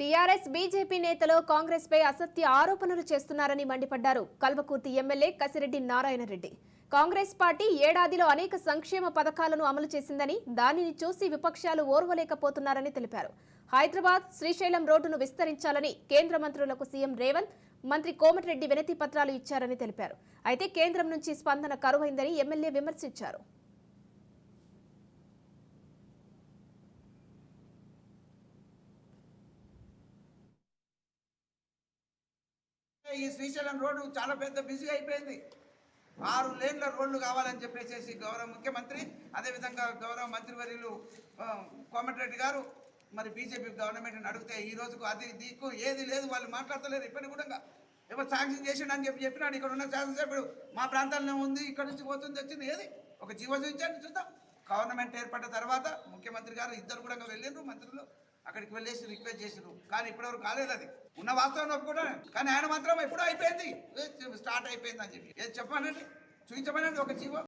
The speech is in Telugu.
టీఆర్ఎస్ బీజేపీ నేతలు కాంగ్రెస్ పై అసత్య ఆరోపణలు చేస్తున్నారని మండిపడ్డారు కల్వకుర్తి ఎమ్మెల్యే కసిరెడ్డి నారాయణ రెడ్డి. కాంగ్రెస్ పార్టీ ఏడాదిలో అనేక సంక్షేమ పథకాలను అమలు చేసిందని, దానిని చూసి విపక్షాలు ఓర్వలేకపోతున్నారని తెలిపారు. హైదరాబాద్ శ్రీశైలం రోడ్డును విస్తరించాలని కేంద్ర మంత్రులకు సీఎం రేవంత్, మంత్రి కోమటిరెడ్డి వినతి పత్రాలు ఇచ్చారని తెలిపారు. అయితే కేంద్రం నుంచి స్పందన కరువైందని ఎమ్మెల్యే విమర్శించారు. ఈ శ్రీశైలం రోడ్డు చాలా పెద్ద బిజీ అయిపోయింది. 6 లేన్ల రోడ్లు కావాలని చెప్పేసి గౌరవ ముఖ్యమంత్రి, అదేవిధంగా గౌరవ మంత్రివర్యులు కోమటిరెడ్డి గారు మరి బీజేపీ గవర్నమెంట్ని అడిగితే ఈ రోజుకు అది దీకు ఏది లేదు, వాళ్ళు మాట్లాడతలేరు. ఇప్పటికి కూడా ఎవరు శాంక్షన్ చేసిండు అని చెప్పినాడు. ఇక్కడ ఉన్న శాసనసభ్యుడు మా ప్రాంతాల్లో ఉంది, ఇక్కడ నుంచి పోతుంది, వచ్చింది, ఏది ఒక జీవో చూపించండి చూద్దాం. గవర్నమెంట్ ఏర్పడ్డ తర్వాత ముఖ్యమంత్రి గారు ఇద్దరు కూడా వెళ్ళిండ్రు, మంత్రులు అక్కడికి వెళ్ళేసి రిక్వెస్ట్ చేసిరు. కానీ ఇప్పటివరకు కాలేదు. అది ఉన్న వాస్తవం ఒప్పుకుంటాను, కానీ ఆయన మాత్రం ఎప్పుడో అయిపోయింది, స్టార్ట్ అయిపోయింది అని చెప్పి ఏది చెప్పానండి, చూపించమనండి ఒక జీవో.